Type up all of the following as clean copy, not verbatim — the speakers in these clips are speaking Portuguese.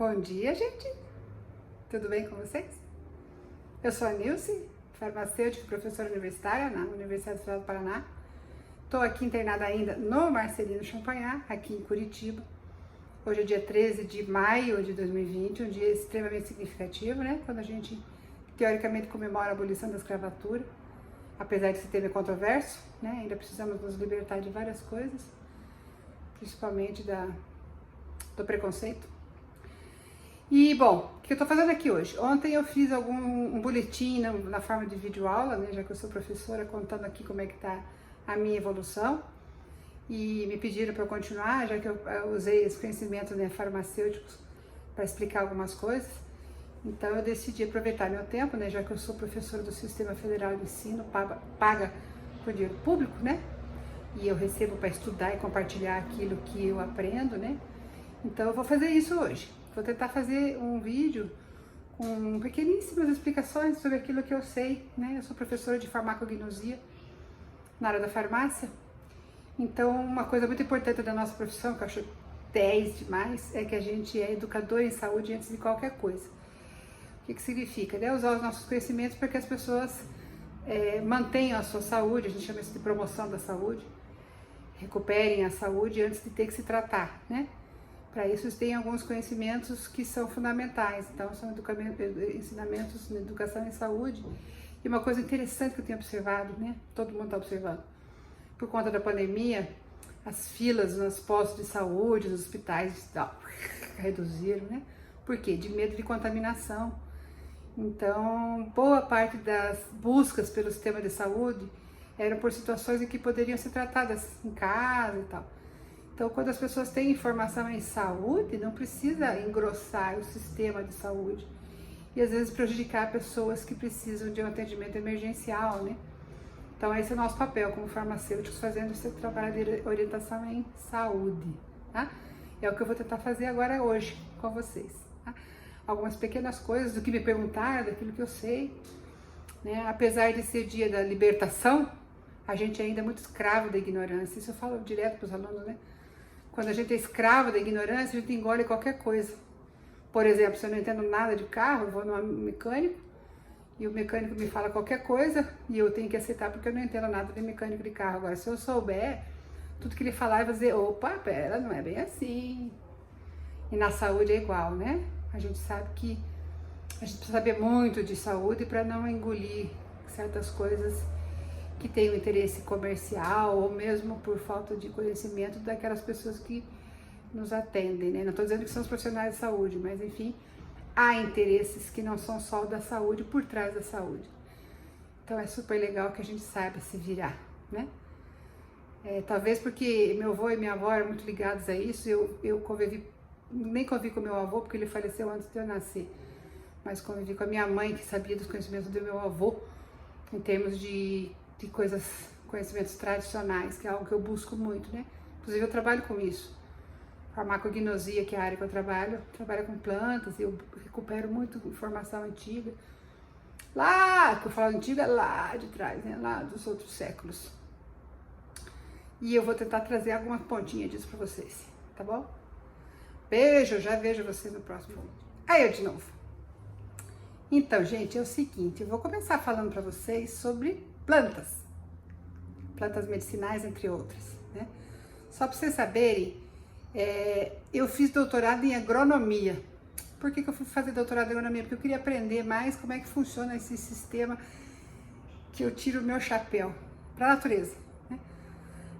Bom dia, gente! Tudo bem com vocês? Eu sou a Nilce, farmacêutica e professora universitária na Universidade Federal do Paraná. Estou aqui internada ainda no Marcelino Champagnat, aqui em Curitiba. Hoje é dia 13 de maio de 2020, um dia extremamente significativo, né? Quando a gente, teoricamente, comemora a abolição da escravatura. Apesar de esse tema controverso, né? Ainda precisamos nos libertar de várias coisas, principalmente do preconceito. E, bom, o que eu tô fazendo aqui hoje? Ontem eu fiz um boletim na forma de videoaula, né, já que eu sou professora, contando aqui como é que tá a minha evolução. E me pediram para eu continuar, já que eu usei os conhecimentos, né, farmacêuticos para explicar algumas coisas. Então eu decidi aproveitar meu tempo, né, já que eu sou professora do Sistema Federal de Ensino, paga com dinheiro público, né? E eu recebo para estudar e compartilhar aquilo que eu aprendo, né? Então eu vou fazer isso hoje. Vou tentar fazer um vídeo com pequeníssimas explicações sobre aquilo que eu sei, né? Eu sou professora de farmacognosia na área da farmácia. Então, uma coisa muito importante da nossa profissão, que eu acho 10 demais, é que a gente é educador em saúde antes de qualquer coisa. O que significa? É usar os nossos conhecimentos para que as pessoas mantenham a sua saúde, a gente chama isso de promoção da saúde, recuperem a saúde antes de ter que se tratar, né? Para isso, tem alguns conhecimentos que são fundamentais. Então, são ensinamentos na educação em saúde. E uma coisa interessante que eu tenho observado, né? Todo mundo está observando. Por conta da pandemia, as filas nos postos de saúde, nos hospitais, reduziram, né? Por quê? De medo de contaminação. Então, boa parte das buscas pelo sistema de saúde eram por situações em que poderiam ser tratadas em casa e tal. Então, quando as pessoas têm informação em saúde, não precisa engrossar o sistema de saúde e às vezes prejudicar pessoas que precisam de um atendimento emergencial, né? Então, esse é o nosso papel como farmacêuticos, fazendo esse trabalho de orientação em saúde, tá? É o que eu vou tentar fazer agora hoje com vocês, tá? Algumas pequenas coisas do que me perguntaram, daquilo que eu sei, né? Apesar de ser dia da libertação, a gente ainda é muito escravo da ignorância. Isso eu falo direto para os alunos, né? Quando a gente é escravo da ignorância, a gente engole qualquer coisa. Por exemplo, se eu não entendo nada de carro, eu vou no mecânico e o mecânico me fala qualquer coisa e eu tenho que aceitar porque eu não entendo nada de mecânico de carro. Agora, se eu souber, tudo que ele falar, eu vou dizer, opa, pera, não é bem assim. E na saúde é igual, né? A gente sabe que a gente precisa saber muito de saúde para não engolir certas coisas que tem um interesse comercial ou mesmo por falta de conhecimento daquelas pessoas que nos atendem, né? Não estou dizendo que são os profissionais de saúde, mas enfim, há interesses que não são só da saúde, por trás da saúde. Então é super legal que a gente saiba se virar, né? Talvez porque meu avô e minha avó eram muito ligados a isso, eu convivi, nem convivi com meu avô porque ele faleceu antes de eu nascer, mas convivi com a minha mãe que sabia dos conhecimentos do meu avô em termos de conhecimentos tradicionais, que é algo que eu busco muito, né? Inclusive eu trabalho com isso. Farmacognosia, que é a área que eu trabalho com plantas, e eu recupero muito informação antiga. Lá, que eu falo antiga, lá de trás, né? Lá dos outros séculos. E eu vou tentar trazer algumas pontinhas disso pra vocês, tá bom? Beijo, já vejo vocês no próximo vídeo. Aí eu de novo. Então, gente, é o seguinte, eu vou começar falando pra vocês sobre plantas medicinais, entre outras, né? Só para vocês saberem, eu fiz doutorado em agronomia. Por que eu fui fazer doutorado em agronomia? Porque eu queria aprender mais como é que funciona esse sistema que eu tiro o meu chapéu para a natureza, né?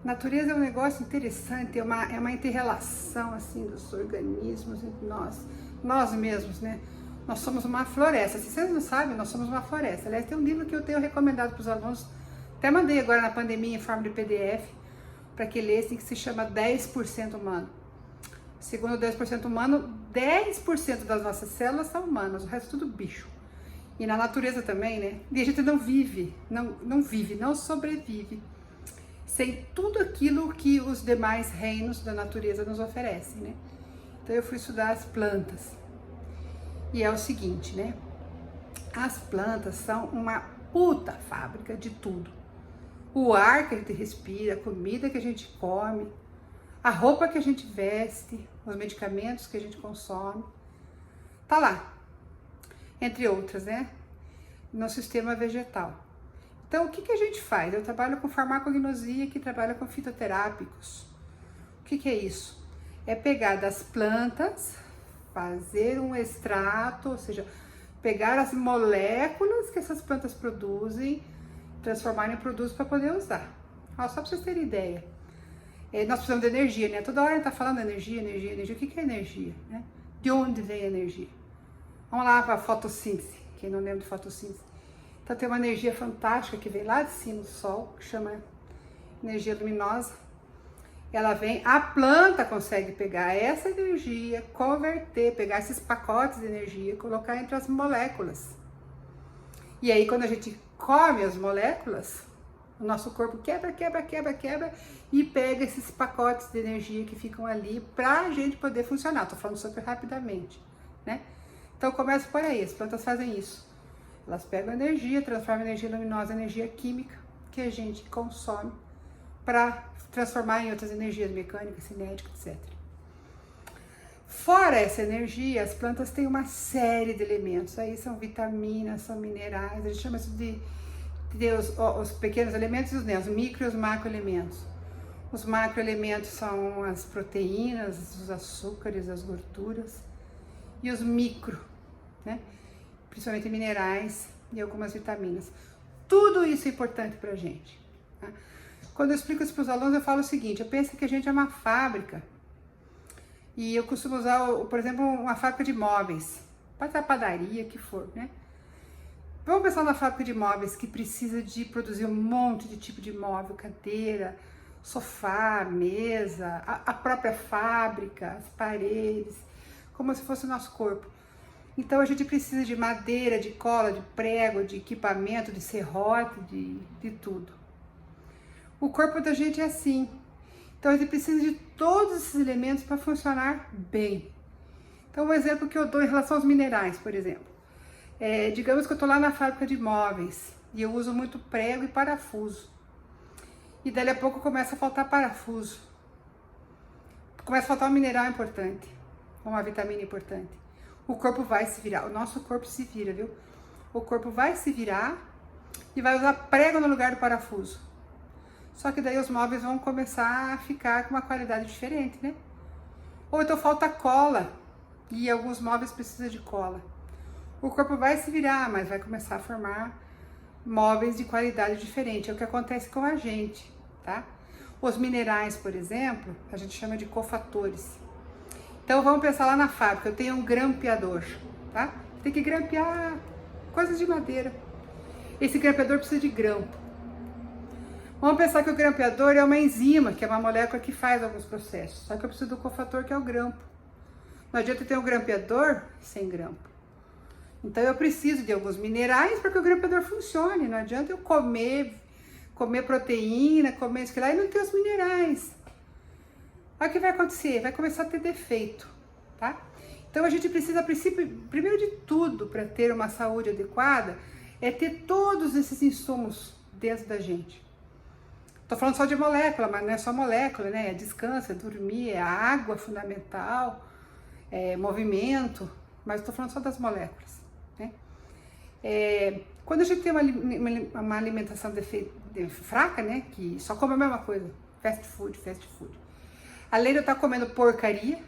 Natureza é um negócio interessante, é uma inter-relação assim, dos organismos entre nós mesmos, né? Nós somos uma floresta. Se vocês não sabem, nós somos uma floresta. Aliás, tem um livro que eu tenho recomendado para os alunos, até mandei agora na pandemia em forma de PDF, para que lessem, que se chama 10% humano. Segundo o 10% humano, 10% das nossas células são humanas, o resto é tudo bicho. E na natureza também, né? E a gente não vive, não sobrevive sem tudo aquilo que os demais reinos da natureza nos oferecem, né? Então eu fui estudar as plantas. E é o seguinte, né? As plantas são uma puta fábrica de tudo. O ar que a gente respira, a comida que a gente come, a roupa que a gente veste, os medicamentos que a gente consome, Tá lá, entre outras, né? No sistema vegetal. Então, o que a gente faz? Eu trabalho com farmacognosia, que trabalha com fitoterápicos. O que é isso? É pegar das plantas, fazer um extrato, ou seja, pegar as moléculas que essas plantas produzem, transformar em produtos para poder usar. Ó, só para vocês terem ideia. Nós precisamos de energia, né? Toda hora a gente tá falando energia, energia, energia. O que é energia, né? De onde vem a energia? Vamos lá para a fotossíntese. Quem não lembra de fotossíntese? Então tem uma energia fantástica que vem lá de cima do sol, que chama energia luminosa. Ela vem, a planta consegue pegar essa energia, converter, pegar esses pacotes de energia, colocar entre as moléculas. E aí quando a gente come as moléculas, o nosso corpo quebra e pega esses pacotes de energia que ficam ali pra gente poder funcionar. Tô falando super rapidamente, né? Então começa por aí, as plantas fazem isso. Elas pegam energia, transformam energia luminosa em energia química, que a gente consome para transformar em outras energias mecânicas, cinéticas, etc. Fora essa energia, as plantas têm uma série de elementos. Aí são vitaminas, são minerais, a gente chama isso de os pequenos elementos e os micro e os macroelementos. Os macroelementos são as proteínas, os açúcares, as gorduras. E os micro, né? Principalmente minerais e algumas vitaminas. Tudo isso é importante pra gente, tá? Quando eu explico isso para os alunos, eu falo o seguinte: eu penso que a gente é uma fábrica. E eu costumo usar, por exemplo, uma fábrica de móveis. Pode ser a padaria, que for, né? Vamos pensar na fábrica de móveis que precisa de produzir um monte de tipo de móvel, cadeira, sofá, mesa, a própria fábrica, as paredes, como se fosse o nosso corpo. Então a gente precisa de madeira, de cola, de prego, de equipamento, de serrote, de tudo. O corpo da gente é assim. Então a gente precisa de todos esses elementos para funcionar bem. Então um exemplo que eu dou em relação aos minerais, por exemplo. Digamos que eu estou lá na fábrica de móveis e eu uso muito prego e parafuso. E dali a pouco começa a faltar parafuso. Começa a faltar um mineral importante, uma vitamina importante. O corpo vai se virar, o nosso corpo se vira, viu? O corpo vai se virar e vai usar prego no lugar do parafuso. Só que daí os móveis vão começar a ficar com uma qualidade diferente, né? Ou então falta cola e alguns móveis precisam de cola. O corpo vai se virar, mas vai começar a formar móveis de qualidade diferente. É o que acontece com a gente, tá? Os minerais, por exemplo, a gente chama de cofatores. Então vamos pensar lá na fábrica, eu tenho um grampeador, tá? Tem que grampear coisas de madeira. Esse grampeador precisa de grampo. Vamos pensar que o grampeador é uma enzima, que é uma molécula que faz alguns processos. Só que eu preciso do cofator, que é o grampo. Não adianta ter um grampeador sem grampo. Então eu preciso de alguns minerais para que o grampeador funcione. Não adianta eu comer proteína, comer isso que lá e não ter os minerais. Olha o que vai acontecer, vai começar a ter defeito, tá? Então a gente precisa, primeiro de tudo, para ter uma saúde adequada, é ter todos esses insumos dentro da gente. Tô falando só de molécula, mas não é só molécula, né? É descanso, é dormir, é água fundamental, é movimento, mas tô falando só das moléculas, né? Quando a gente tem uma alimentação fraca, né? Que só come a mesma coisa, fast food. Além de eu estar comendo porcaria,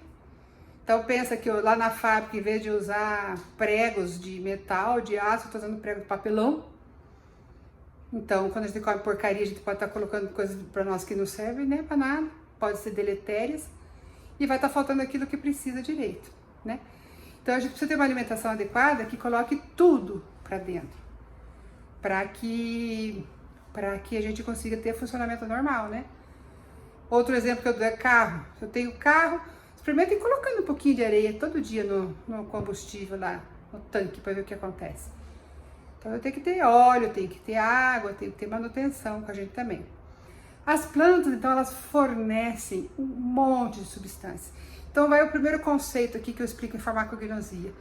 então pensa que eu lá na fábrica, em vez de usar pregos de metal, de aço, eu tô usando prego de papelão. Então, quando a gente come porcaria, a gente pode estar colocando coisas para nós que não servem, né, para nada, pode ser deletérias, e vai estar faltando aquilo que precisa direito, né? Então, a gente precisa ter uma alimentação adequada que coloque tudo para dentro, para que a gente consiga ter funcionamento normal, né? Outro exemplo que eu dou é carro. Se eu tenho carro, experimentem colocando um pouquinho de areia todo dia no combustível lá, no tanque, para ver o que acontece. Então eu tenho que ter óleo, tenho que ter água, tenho que ter manutenção com a gente também. As plantas, então, elas fornecem um monte de substâncias. Então vai o primeiro conceito aqui que eu explico em farmacognosia.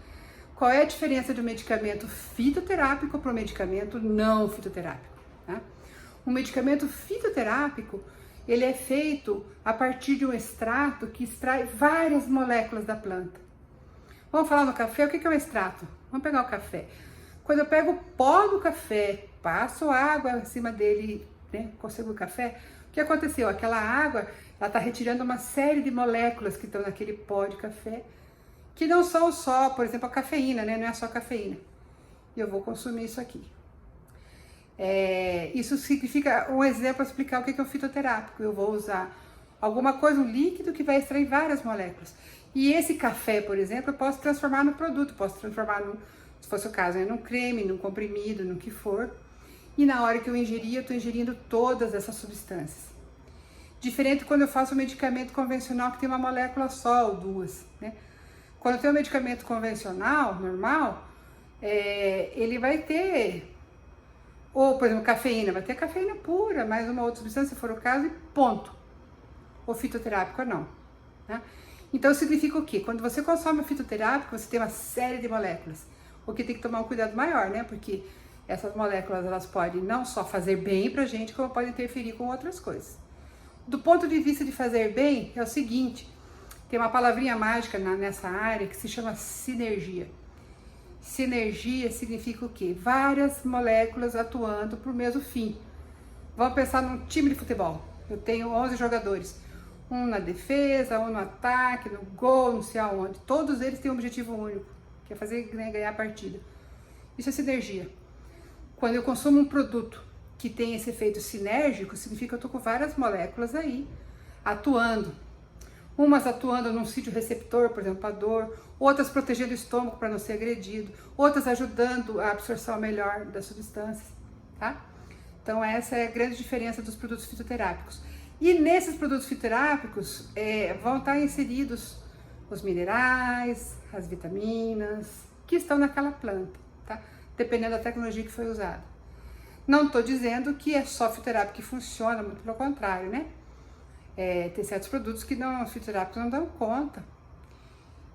Qual é a diferença de um medicamento fitoterápico para um medicamento não fitoterápico, tá? Um medicamento fitoterápico, ele é feito a partir de um extrato que extrai várias moléculas da planta. Vamos falar no café, o que é um extrato? Vamos pegar o café. Quando eu pego o pó do café, passo água em cima dele, né, consigo o café, o que aconteceu? Aquela água, ela está retirando uma série de moléculas que estão naquele pó de café, que não são só, por exemplo, a cafeína, né? Não é só a cafeína. E eu vou consumir isso aqui. Isso significa um exemplo para explicar o que é o fitoterápico. Eu vou usar alguma coisa, um líquido que vai extrair várias moléculas. E esse café, por exemplo, eu posso transformar no produto, posso transformar, se fosse o caso, num creme, num comprimido, no que for. E na hora que eu ingerir, eu estou ingerindo todas essas substâncias. Diferente quando eu faço um medicamento convencional que tem uma molécula só ou duas, né? Quando eu tenho um medicamento convencional, normal, ele vai ter, ou por exemplo, cafeína, vai ter cafeína pura, mais uma outra substância, se for o caso, e ponto. O fitoterápico não, né? Então significa o quê? Quando você consome o fitoterápico, você tem uma série de moléculas, o que tem que tomar um cuidado maior, né? Porque essas moléculas, elas podem não só fazer bem pra gente, como podem interferir com outras coisas. Do ponto de vista de fazer bem, é o seguinte, tem uma palavrinha mágica nessa área que se chama sinergia. Sinergia significa o quê? Várias moléculas atuando para o mesmo fim. Vamos pensar num time de futebol. Eu tenho 11 jogadores. Um na defesa, um no ataque, no gol, não sei aonde. Todos eles têm um objetivo único, que é fazer, né, ganhar a partida. Isso é sinergia. Quando eu consumo um produto que tem esse efeito sinérgico, significa que eu estou com várias moléculas aí atuando. Umas atuando num sítio receptor, por exemplo, a dor, outras protegendo o estômago para não ser agredido, outras ajudando a absorção melhor das substâncias, tá? Então essa é a grande diferença dos produtos fitoterápicos. E nesses produtos fitoterápicos vão estar inseridos os minerais, as vitaminas, que estão naquela planta, tá? Dependendo da tecnologia que foi usada. Não estou dizendo que é só fitoterápico que funciona, muito pelo contrário, né? Tem certos produtos que os fitoterápicos não dão conta.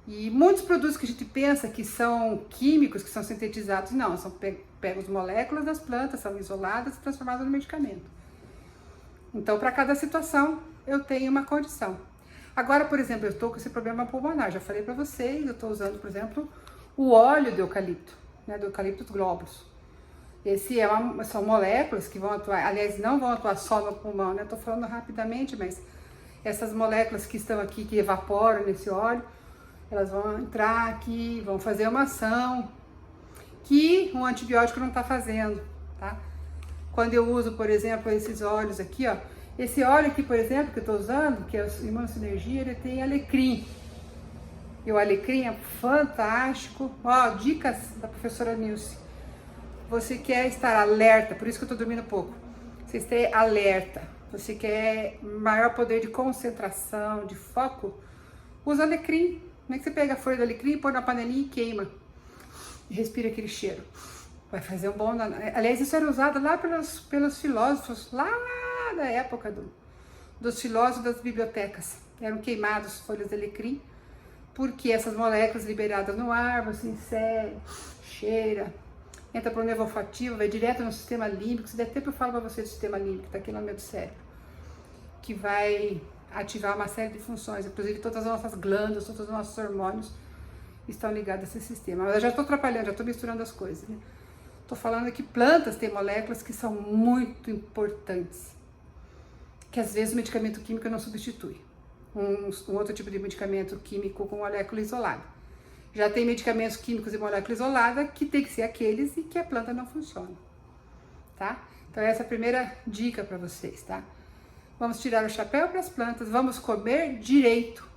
E muitos produtos que a gente pensa que são químicos, que são sintetizados, não, são pegam as moléculas das plantas, são isoladas e transformadas no medicamento. Então, para cada situação, eu tenho uma condição. Agora, por exemplo, eu estou com esse problema pulmonar, já falei para vocês, eu estou usando, por exemplo, o óleo do eucalipto, né, do Eucalyptus globulus. São moléculas que vão atuar, aliás, não vão atuar só no pulmão, né? Estou falando rapidamente, mas essas moléculas que estão aqui, que evaporam nesse óleo, elas vão entrar aqui, vão fazer uma ação que um antibiótico não está fazendo, tá? Quando eu uso, por exemplo, esses óleos aqui, ó, esse óleo aqui, por exemplo, que eu estou usando, que é o Imunosinergia, ele tem alecrim. E o alecrim é fantástico. Ó, dicas da professora Nilce. Você quer estar alerta, por isso que eu estou dormindo pouco. Você está alerta, você quer maior poder de concentração, de foco, usa alecrim. Como é que você pega a folha do alecrim, põe na panelinha e queima? E respira aquele cheiro. Vai fazer um bom... Aliás, isso era usado lá pelos filósofos, lá da época dos filósofos das bibliotecas. Eram queimados folhas de alecrim, porque essas moléculas liberadas no ar, você insere, cheira, entra para o nervo olfativo, vai direto no sistema límbico. Se der tempo eu falo para você do sistema límbico, está aqui no meu cérebro, que vai ativar uma série de funções, inclusive todas as nossas glândulas, todos os nossos hormônios estão ligados a esse sistema. Mas eu já estou atrapalhando, já estou misturando as coisas, né? Estou falando que plantas têm moléculas que são muito importantes, que às vezes o medicamento químico não substitui. Um outro tipo de medicamento químico com molécula isolada. Já tem medicamentos químicos e molécula isolada que tem que ser aqueles e que a planta não funciona, tá? Então essa é a primeira dica para vocês, tá? Vamos tirar o chapéu para as plantas, vamos comer direito,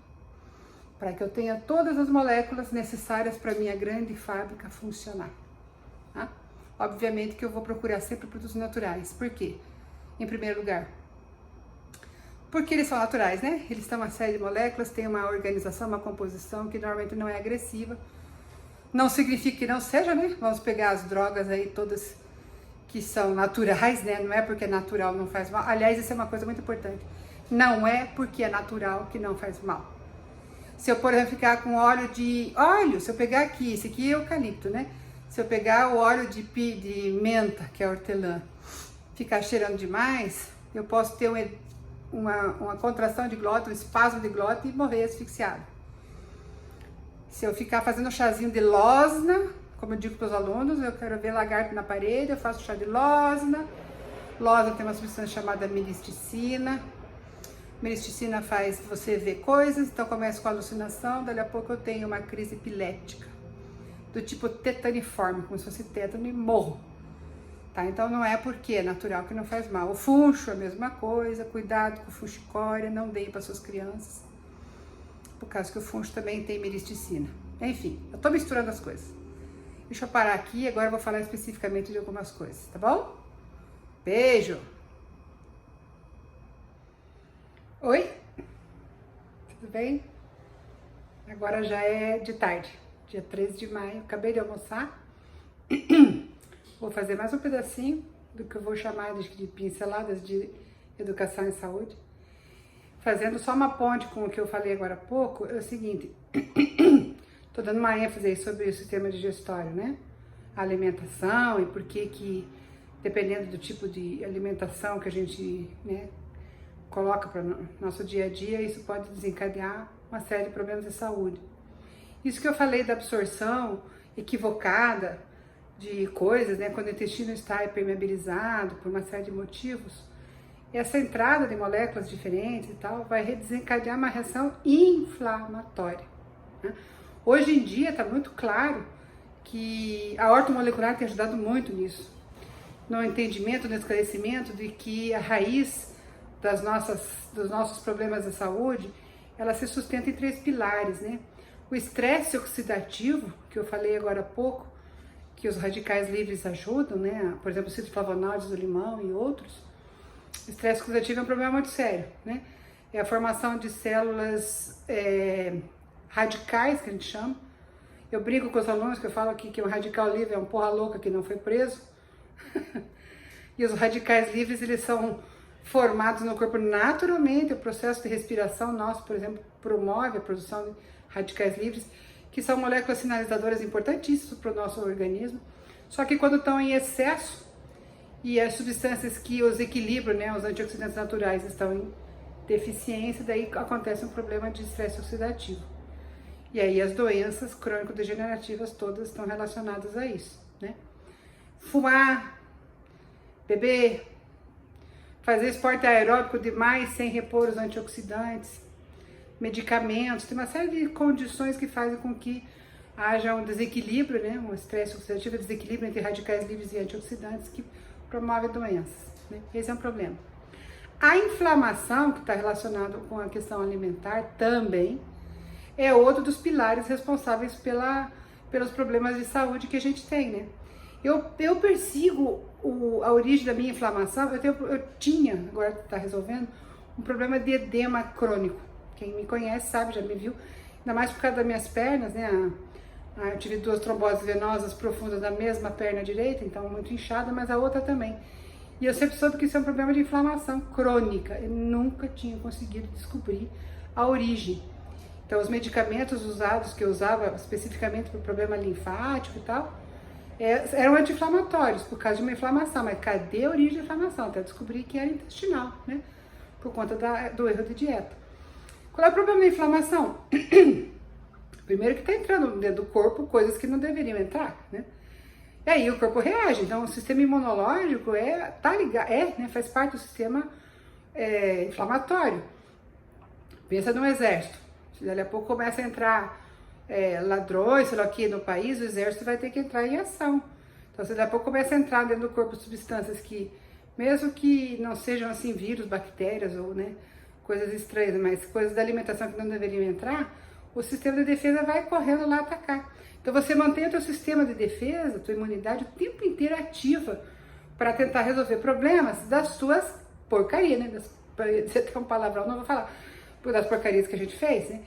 para que eu tenha todas as moléculas necessárias para a minha grande fábrica funcionar, tá? Obviamente que eu vou procurar sempre produtos naturais. Por quê? Em primeiro lugar, porque eles são naturais, né? Eles têm uma série de moléculas, têm uma organização, uma composição que normalmente não é agressiva. Não significa que não seja, né? Vamos pegar as drogas aí todas que são naturais, né? Não é porque é natural não faz mal. Aliás, isso é uma coisa muito importante. Não é porque é natural que não faz mal. Se eu, por exemplo, ficar com óleo, se eu pegar aqui, esse aqui é eucalipto, né? Se eu pegar o óleo de menta, que é hortelã, ficar cheirando demais, eu posso ter uma contração de glótula, um espasmo de glótula e morrer asfixiado. Se eu ficar fazendo chazinho de losna, como eu digo para os alunos, eu quero ver lagarto na parede, eu faço chá de losna. Losna tem uma substância chamada meristicina. Meristicina faz você ver coisas, então começa com alucinação, dali a pouco eu tenho uma crise epilética, do tipo tetaniforme, como se fosse tétano e morro. Tá? Então não é porque é natural que não faz mal. O funcho é a mesma coisa, cuidado com o funchicória, não deem para suas crianças, por causa que o funcho também tem meristicina. Enfim, eu tô misturando as coisas. Deixa eu parar aqui, agora eu vou falar especificamente de algumas coisas, tá bom? Beijo! Oi? Tudo bem? Agora já é de tarde, dia 13 de maio, acabei de almoçar. Vou fazer mais um pedacinho do que eu vou chamar de pinceladas de educação e saúde. Fazendo só uma ponte com o que eu falei agora há pouco, é o seguinte, tô dando uma ênfase aí sobre o sistema digestório, né? A alimentação e por que dependendo do tipo de alimentação que a gente, né, coloca para o nosso dia a dia, isso pode desencadear uma série de problemas de saúde. Isso que eu falei da absorção equivocada de coisas, né, quando o intestino está hipermeabilizado por uma série de motivos, essa entrada de moléculas diferentes e tal vai desencadear uma reação inflamatória, né? Hoje em dia está muito claro que a ortomolecular tem ajudado muito nisso, no entendimento, no esclarecimento de que a raiz dos nossos problemas de saúde, ela se sustenta em 3 pilares, né? O estresse oxidativo, que eu falei agora há pouco, que os radicais livres ajudam, né? Por exemplo, os citroflavonoides do limão e outros. O estresse oxidativo é um problema muito sério, né? É a formação de células radicais, que a gente chama. Eu brinco com os alunos que eu falo aqui que um radical livre é um porra louca que não foi preso. E os radicais livres, eles são formados no corpo naturalmente. O processo de respiração nosso, por exemplo, promove a produção de radicais livres, que são moléculas sinalizadoras importantíssimas para o nosso organismo. Só que quando estão em excesso, e as substâncias que os equilibram, né, os antioxidantes naturais, estão em deficiência, daí acontece um problema de estresse oxidativo. E aí as doenças crônico-degenerativas todas estão relacionadas a isso, né? Fumar, beber, fazer esporte aeróbico demais sem repor os antioxidantes, medicamentos, tem uma série de condições que fazem com que haja um desequilíbrio, né, um estresse oxidativo, desequilíbrio entre radicais livres e antioxidantes que promove doenças, né? Esse é um problema. A inflamação, que está relacionada com a questão alimentar também, é outro dos pilares responsáveis pelos problemas de saúde que a gente tem, né? Eu persigo a origem da minha inflamação, eu tinha, agora está resolvendo, um problema de edema crônico. Quem me conhece sabe, já me viu, ainda mais por causa das minhas pernas, né? Eu tive 2 tromboses venosas profundas na mesma perna direita, então muito inchada, mas a outra também. E eu sempre soube que isso é um problema de inflamação crônica. Eu nunca tinha conseguido descobrir a origem. Então os medicamentos usados, que eu usava especificamente para o problema linfático e tal, eram anti-inflamatórios, por causa de uma inflamação. Mas cadê a origem da inflamação? Até descobri que era intestinal, né? Por conta do erro de dieta. Qual é o problema da inflamação? Primeiro que está entrando dentro do corpo coisas que não deveriam entrar, né? E aí o corpo reage. Então o sistema imunológico né, faz parte do sistema inflamatório. Pensa no exército. Se dali a pouco começa a entrar ladrões, sei lá, aqui no país, o exército vai ter que entrar em ação. Então se dali a pouco começa a entrar dentro do corpo substâncias que, mesmo que não sejam assim vírus, bactérias ou, né, coisas estranhas, mas coisas da alimentação que não deveriam entrar, o sistema de defesa vai correndo lá atacar. Então você mantém o teu sistema de defesa, a tua imunidade o tempo inteiro ativa para tentar resolver problemas das suas porcarias, né? Você tem um palavrão, não vou falar, das porcarias que a gente fez, né?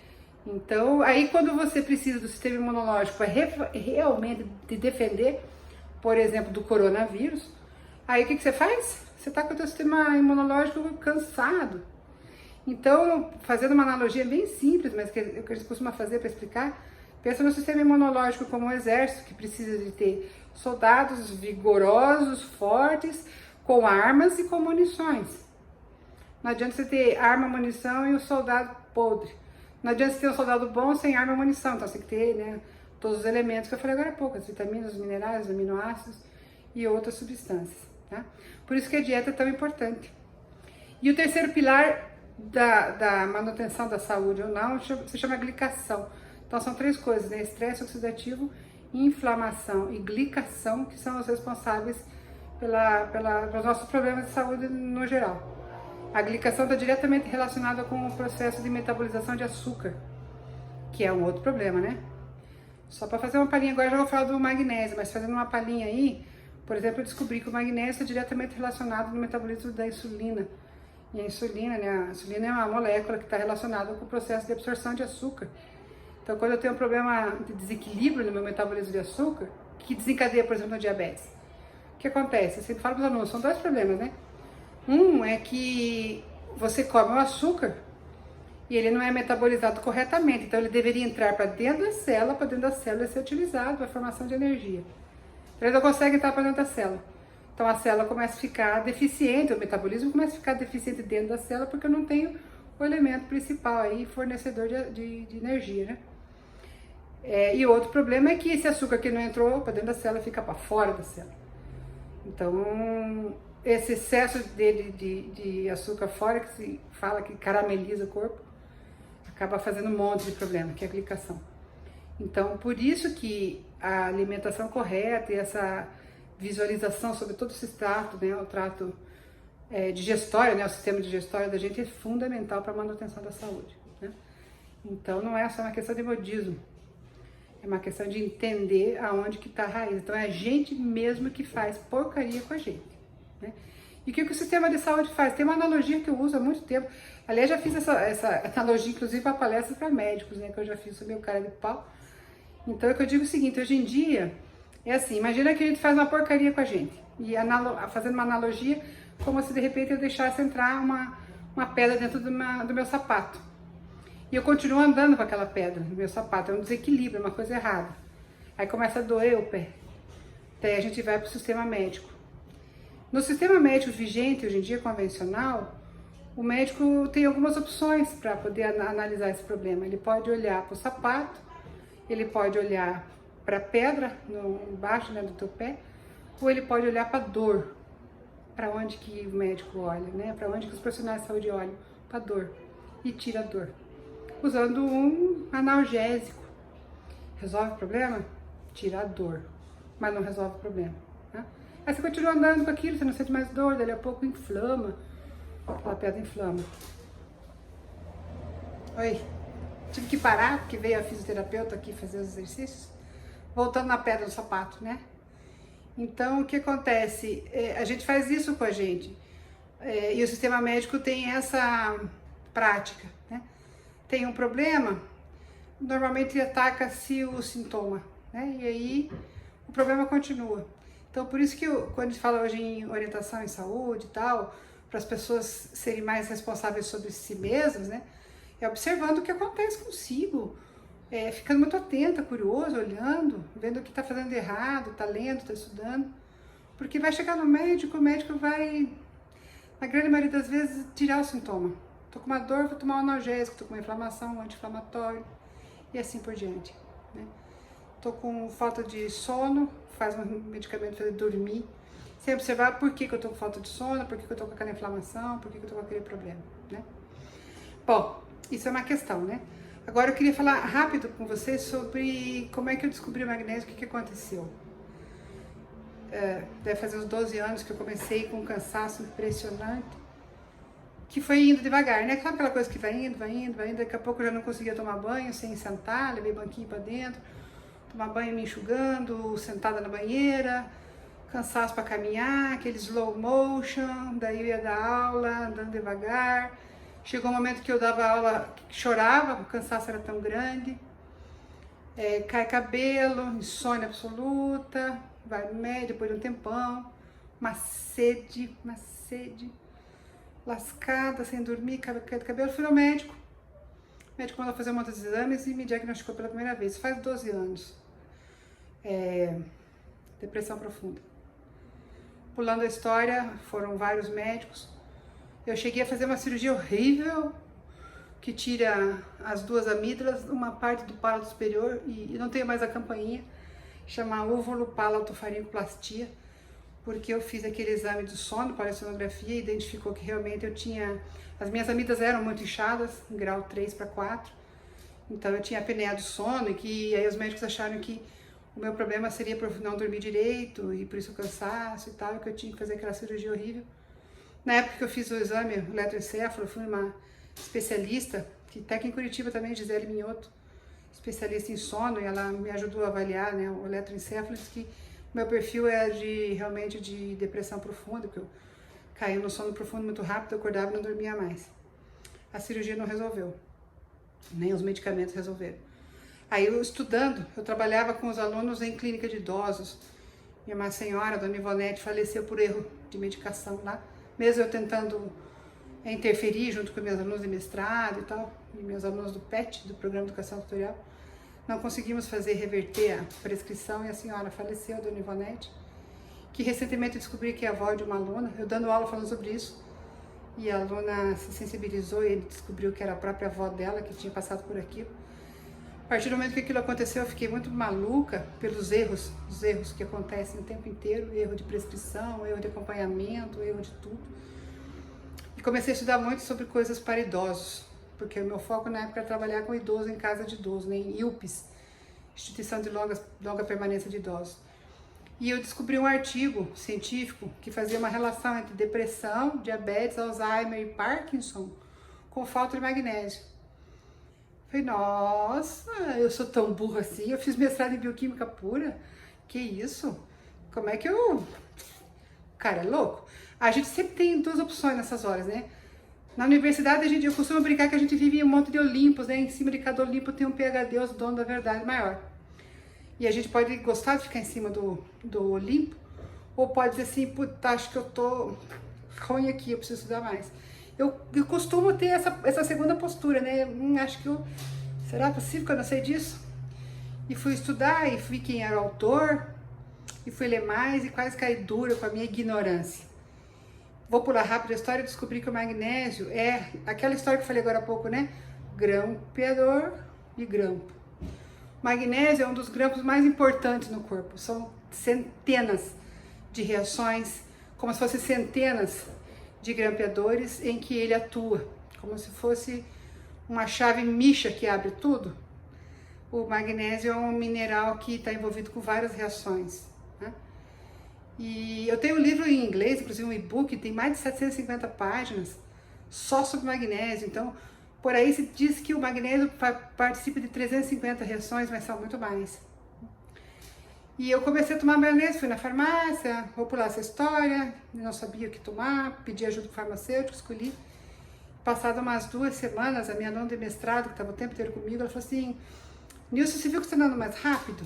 Então, aí quando você precisa do sistema imunológico para realmente te defender, por exemplo, do coronavírus, aí o que você faz? Você está com o teu sistema imunológico cansado. Então, fazendo uma analogia bem simples, mas que a gente costuma fazer para explicar, pensa no sistema imunológico como um exército que precisa de ter soldados vigorosos, fortes, com armas e com munições. Não adianta você ter arma, munição e o soldado podre. Não adianta você ter um soldado bom sem arma e munição, então você tem que ter, né, todos os elementos que eu falei agora há pouco, as vitaminas, os minerais, os aminoácidos e outras substâncias, tá? Por isso que a dieta é tão importante. E o terceiro pilar da manutenção da saúde ou não se chama glicação. Então são três coisas, né? Estresse oxidativo, inflamação e glicação, que são os responsáveis pelos nossos problemas de saúde no geral. A glicação está diretamente relacionada com o processo de metabolização de açúcar, que é um outro problema, né? Só para fazer uma palhinha, agora já vou falar do magnésio, mas fazendo uma palhinha aí, por exemplo, eu descobri que o magnésio é diretamente relacionado no metabolismo da insulina. E a insulina, né? A insulina é uma molécula que está relacionada com o processo de absorção de açúcar. Então, quando eu tenho um problema de desequilíbrio no meu metabolismo de açúcar, que desencadeia, por exemplo, a diabetes, o que acontece? Eu sempre falo para os alunos, são dois problemas, né? Um é que você come o açúcar e ele não é metabolizado corretamente, então ele deveria entrar para dentro da célula e ser utilizado para a formação de energia. Então ele não consegue entrar para dentro da célula. Então a célula começa a ficar deficiente, o metabolismo começa a ficar deficiente dentro da célula porque eu não tenho o elemento principal aí, fornecedor de energia, né? E outro problema é que esse açúcar que não entrou para dentro da célula fica para fora da célula. Então, esse excesso de açúcar fora, que se fala que carameliza o corpo, acaba fazendo um monte de problema, que é a glicação. Então, por isso que a alimentação correta e essa visualização sobre todo esse trato, né, o trato digestório, né, o sistema digestório da gente é fundamental para a manutenção da saúde, né? Então, não é só uma questão de modismo. É uma questão de entender aonde que está a raiz. Então é a gente mesmo que faz porcaria com a gente, né? E o que o sistema de saúde faz? Tem uma analogia que eu uso há muito tempo. Aliás, já fiz essa analogia, inclusive, para palestras para médicos, né? Que eu já fiz sobre o cara de pau. Então é que eu digo o seguinte, hoje em dia, é assim, imagina que a gente faz uma porcaria com a gente. E fazendo uma analogia, como se de repente eu deixasse entrar uma pedra dentro do meu sapato. E eu continuo andando com aquela pedra no meu sapato, é um desequilíbrio, é uma coisa errada. Aí começa a doer o pé. Daí a gente vai para o sistema médico. No sistema médico vigente, hoje em dia, convencional, o médico tem algumas opções para poder analisar esse problema. Ele pode olhar para o sapato, ele pode olhar para a pedra embaixo, né, do teu pé, ou ele pode olhar para a dor. Para onde que o médico olha, né? Para onde que os profissionais de saúde olham? Para a dor. E tira a dor. Usando um analgésico. Resolve o problema? Tira a dor, mas não resolve o problema, né? Aí você continua andando com aquilo, você não sente mais dor, dali a pouco inflama, aquela pedra inflama. Oi, tive que parar porque veio a fisioterapeuta aqui fazer os exercícios, voltando na pedra do sapato, né? Então, o que acontece? A gente faz isso com a gente, e o sistema médico tem essa prática, né? Tem um problema, normalmente ataca-se o sintoma, né? E aí o problema continua. Então, por isso que quando a gente fala hoje em orientação em saúde e tal, para as pessoas serem mais responsáveis sobre si mesmas, né? É observando o que acontece consigo, ficando muito atenta, curioso, olhando, vendo o que está fazendo de errado, está lendo, está estudando. Porque vai chegar no médico, o médico vai, na grande maioria das vezes, tirar o sintoma. Tô com uma dor, vou tomar um analgésico, tô com uma inflamação, um anti-inflamatório e assim por diante, né? Tô com falta de sono, faz um medicamento para dormir, sem observar por que eu tô com falta de sono, por que eu tô com aquela inflamação, por que eu tô com aquele problema, né? Bom, isso é uma questão, né? Agora eu queria falar rápido com vocês sobre como é que eu descobri o magnésio, o que aconteceu. Deve fazer uns 12 anos que eu comecei com um cansaço impressionante, que foi indo devagar, né? Sabe aquela coisa que vai indo, daqui a pouco eu já não conseguia tomar banho sem sentar, levei banquinho pra dentro, tomar banho me enxugando, sentada na banheira, cansaço para caminhar, aquele slow motion, daí eu ia dar aula, andando devagar. Chegou um momento que eu dava aula, chorava, o cansaço era tão grande, cai cabelo, insônia absoluta, vai no médico depois de um tempão, uma sede, lascada, sem dormir, queda de cabelo. Fui ao médico, o médico mandou fazer um monte de exames e me diagnosticou pela primeira vez, faz 12 anos, depressão profunda. Pulando a história, foram vários médicos. Eu cheguei a fazer uma cirurgia horrível, que tira as duas amígdalas, uma parte do palato superior e não tenho mais a campainha, chama óvulo-palato-faringoplastia, porque eu fiz aquele exame do sono para a sonografia e identificou que realmente eu tinha, as minhas amígdalas eram muito inchadas, em grau 3 para 4, então eu tinha apneia do sono e que aí os médicos acharam que o meu problema seria por não dormir direito e por isso o cansaço e tal, que eu tinha que fazer aquela cirurgia horrível. Na época que eu fiz o exame, o eletroencefalo, fui uma especialista, que tá aqui em Curitiba também, Gisele Minhoto, especialista em sono, e ela me ajudou a avaliar, né, o eletroencefalo, disse que o meu perfil é realmente de depressão profunda, porque eu caí no sono profundo muito rápido, eu acordava e não dormia mais. A cirurgia não resolveu, nem os medicamentos resolveram. Aí eu estudando, eu trabalhava com os alunos em clínica de idosos, e uma senhora, Dona Ivonete, faleceu por erro de medicação lá, mesmo eu tentando interferir junto com meus alunos de mestrado e tal, e meus alunos do PET, do Programa de Educação Tutorial, não conseguimos reverter a prescrição e a senhora faleceu, Dona Ivonete, que recentemente eu descobri que é avó de uma aluna, eu dando aula falando sobre isso, e a aluna se sensibilizou e descobriu que era a própria avó dela que tinha passado por aquilo. A partir do momento que aquilo aconteceu, eu fiquei muito maluca pelos erros, os erros que acontecem o tempo inteiro, erro de prescrição, erro de acompanhamento, erro de tudo. E comecei a estudar muito sobre coisas para idosos, porque o meu foco na época era trabalhar com idoso em casa de idoso, né, em IUPs, Instituição de Longa Permanência de Idosos. E eu descobri um artigo científico que fazia uma relação entre depressão, diabetes, Alzheimer e Parkinson com falta de magnésio. Falei, nossa, eu sou tão burra assim, eu fiz mestrado em bioquímica pura, que isso? Como é que eu... Cara, é louco. A gente sempre tem duas opções nessas horas, né? Na universidade, eu costumo brincar que a gente vive em um monte de Olimpos, né? Em cima de cada Olimpo tem um PhD, o dono da verdade maior. E a gente pode gostar de ficar em cima do Olimpo, ou pode dizer assim, puta, acho que eu tô ruim aqui, eu preciso estudar mais. Eu costumo ter essa segunda postura, né? Acho que será possível que eu não sei disso? E fui estudar e vi quem era o autor, e fui ler mais e quase caí dura com a minha ignorância. Vou pular rápido a história e descobri que o magnésio é aquela história que eu falei agora há pouco, né? Grampeador e grampo. O magnésio é um dos grampos mais importantes no corpo. São centenas de reações, como se fossem centenas de grampeadores em que ele atua, como se fosse uma chave micha que abre tudo. O magnésio é um mineral que está envolvido com várias reações, né? E eu tenho um livro em inglês, inclusive um e-book, tem mais de 750 páginas, só sobre magnésio. Então, por aí se diz que o magnésio participa de 350 reações, mas são muito mais. E eu comecei a tomar magnésio, fui na farmácia, vou pular essa história, não sabia o que tomar, pedi ajuda do farmacêutico, escolhi. Passado umas 2 semanas, a minha aluna de mestrado, que estava o tempo inteiro comigo, ela falou assim, Nilson, você viu que você está andando mais rápido?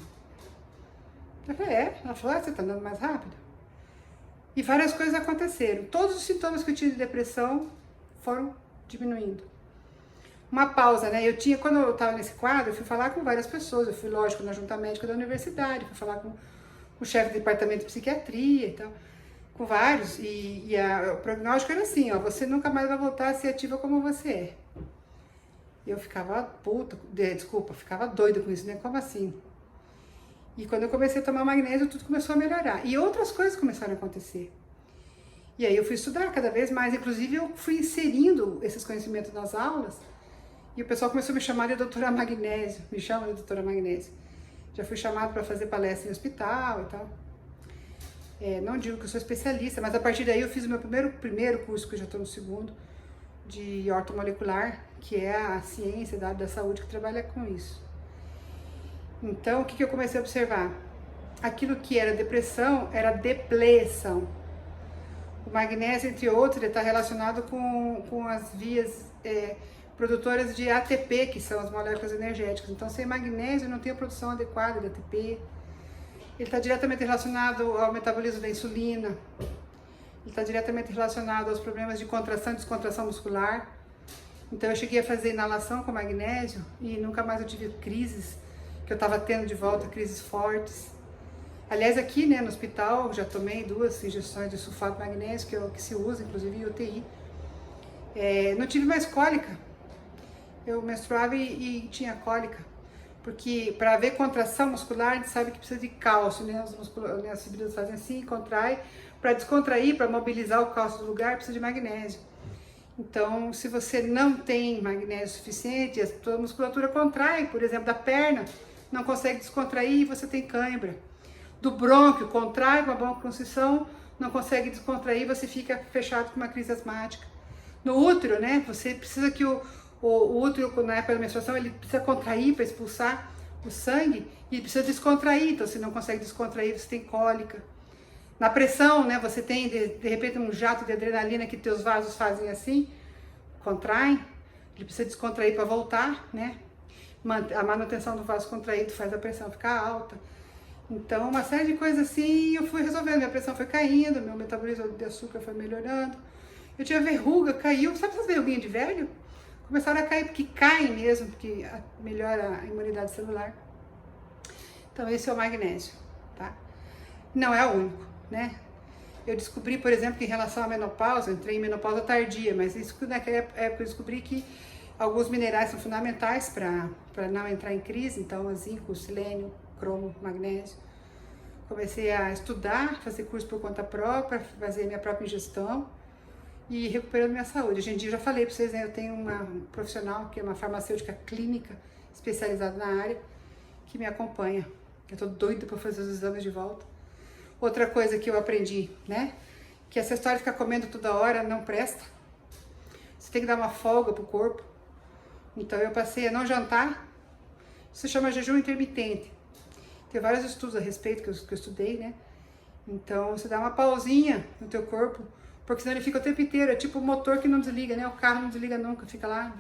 Eu falei, é. Ela falou, você está andando mais rápido? E várias coisas aconteceram. Todos os sintomas que eu tinha de depressão foram diminuindo. Uma pausa, né? Quando eu estava nesse quadro, eu fui falar com várias pessoas. Eu fui, lógico, na junta médica da universidade, fui falar com o chefe do departamento de psiquiatria e tal, com vários. O prognóstico era assim, ó, você nunca mais vai voltar a ser ativa como você é. E eu ficava ficava doida com isso, né? Como assim? E quando eu comecei a tomar magnésio, tudo começou a melhorar. E outras coisas começaram a acontecer. E aí eu fui estudar cada vez mais, inclusive eu fui inserindo esses conhecimentos nas aulas, e o pessoal começou a me chamar de doutora Magnésio, me chama de doutora Magnésio. Já fui chamado para fazer palestra em hospital e tal. Não digo que eu sou especialista, mas a partir daí eu fiz o meu primeiro curso, que eu já estou no segundo, de ortomolecular, que é a ciência da área da saúde que trabalha com isso. Então, o que eu comecei a observar? Aquilo que era depressão era depleção. O magnésio, entre outros, está relacionado com as vias produtoras de ATP, que são as moléculas energéticas. Então, sem magnésio não tem a produção adequada de ATP. Ele está diretamente relacionado ao metabolismo da insulina. Ele está diretamente relacionado aos problemas de contração e descontração muscular. Então, eu cheguei a fazer inalação com magnésio e nunca mais eu tive crises, que eu estava tendo de volta, crises fortes. Aliás, aqui, né, no hospital, já tomei 2 injeções de sulfato de magnésio, que se usa, inclusive, em UTI. Não tive mais cólica. eu menstruava e tinha cólica. Porque para haver contração muscular, a gente sabe que precisa de cálcio, né? As fibras fazem assim, contrai. Para descontrair, para mobilizar o cálcio do lugar, precisa de magnésio. Então, se você não tem magnésio suficiente, a sua musculatura contrai, por exemplo, da perna, não consegue descontrair e você tem cãibra. Do brônquio, contrai com a broncoconstrição, não consegue descontrair, você fica fechado com uma crise asmática. No útero, né, você precisa que o útero, na época da menstruação, ele precisa contrair para expulsar o sangue e precisa descontrair, então se não consegue descontrair, você tem cólica. Na pressão, né, você tem de repente um jato de adrenalina que teus vasos fazem assim, contraem, ele precisa descontrair para voltar, né? A manutenção do vaso contraído faz a pressão ficar alta. Então, uma série de coisas assim, eu fui resolvendo, minha pressão foi caindo, meu metabolismo de açúcar foi melhorando. Eu tinha verruga, caiu, sabe essas verruguinhas de velho? Começaram a cair, porque caem mesmo, porque melhora a imunidade celular. Então, esse é o magnésio, tá? Não é o único, né? Eu descobri, por exemplo, que em relação à menopausa, eu entrei em menopausa tardia, mas isso, naquela época eu descobri que alguns minerais são fundamentais para não entrar em crise, então zinco, selênio, cromo, magnésio. Comecei a estudar, fazer curso por conta própria, fazer minha própria ingestão e recuperando minha saúde. Hoje em dia, eu já falei para vocês, né, eu tenho uma profissional que é uma farmacêutica clínica especializada na área que me acompanha. Eu tô doida para fazer os exames de volta. Outra coisa que eu aprendi, né, que essa história de ficar comendo toda hora não presta. Você tem que dar uma folga pro corpo. Então eu passei a não jantar. Isso se chama jejum intermitente. Tem vários estudos a respeito que eu estudei, né? Então você dá uma pausinha no teu corpo, porque senão ele fica o tempo inteiro, é tipo o motor que não desliga, né? O carro não desliga nunca, fica lá.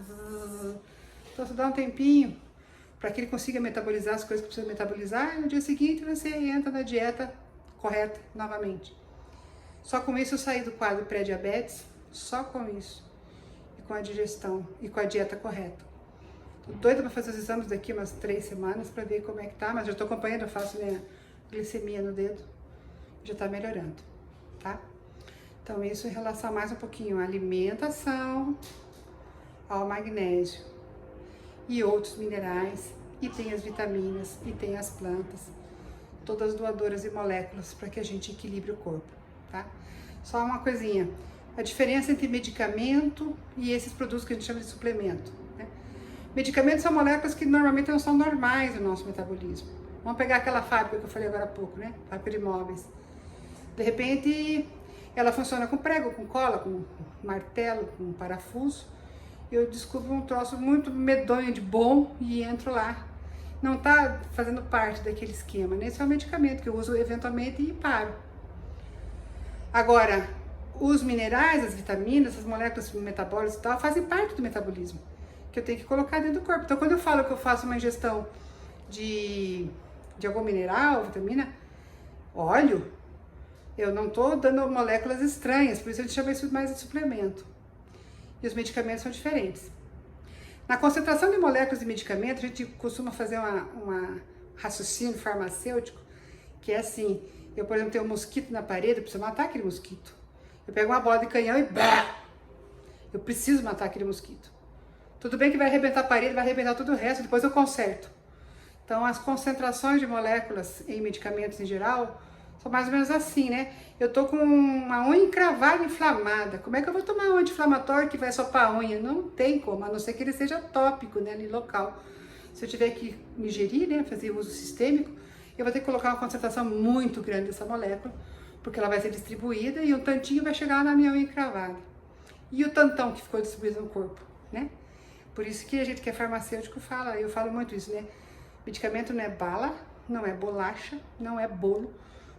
Então você dá um tempinho para que ele consiga metabolizar as coisas que precisa metabolizar, e no dia seguinte você entra na dieta correta novamente. Só com isso eu saí do quadro pré-diabetes, só com isso, e com a digestão e com a dieta correta. Tô doida para fazer os exames daqui umas 3 semanas para ver como é que tá, mas já tô acompanhando, eu faço minha glicemia no dedo, já tá melhorando, tá? Então isso em relação a mais um pouquinho à alimentação, ao magnésio e outros minerais, e tem as vitaminas, e tem as plantas, todas doadoras de moléculas para que a gente equilibre o corpo, tá? Só uma coisinha, a diferença entre medicamento e esses produtos que a gente chama de suplemento, né? Medicamentos são moléculas que normalmente não são normais no nosso metabolismo. Vamos pegar aquela fábrica que eu falei agora há pouco, né? Fábrica de móveis. De repente, ela funciona com prego, com cola, com martelo, com parafuso. Eu descubro um troço muito medonho de bom e entro lá. Não está fazendo parte daquele esquema, né? Esse é um medicamento que eu uso eventualmente e paro. Agora, os minerais, as vitaminas, as moléculas metabólicas e tal, fazem parte do metabolismo, que eu tenho que colocar dentro do corpo. Então, quando eu falo que eu faço uma ingestão de algum mineral, vitamina, óleo, eu não estou dando moléculas estranhas, por isso a gente chama isso mais de suplemento. E os medicamentos são diferentes. Na concentração de moléculas de medicamentos, a gente costuma fazer um raciocínio farmacêutico, que é assim, eu, por exemplo, tenho um mosquito na parede, eu preciso matar aquele mosquito. Eu pego uma bola de canhão e bah! Eu preciso matar aquele mosquito. Tudo bem que vai arrebentar a parede, vai arrebentar todo o resto, depois eu conserto. Então, as concentrações de moléculas em medicamentos em geral são mais ou menos assim, né? Eu tô com uma unha encravada, inflamada. Como é que eu vou tomar um anti-inflamatório que vai sopar a unha? Não tem como, a não ser que ele seja tópico, né, ali local. Se eu tiver que ingerir, né, fazer uso sistêmico, eu vou ter que colocar uma concentração muito grande dessa molécula, porque ela vai ser distribuída e um tantinho vai chegar na minha unha encravada. E o tantão que ficou distribuído no corpo, né? Por isso que a gente que é farmacêutico fala, eu falo muito isso, né? Medicamento não é bala, não é bolacha, não é bolo,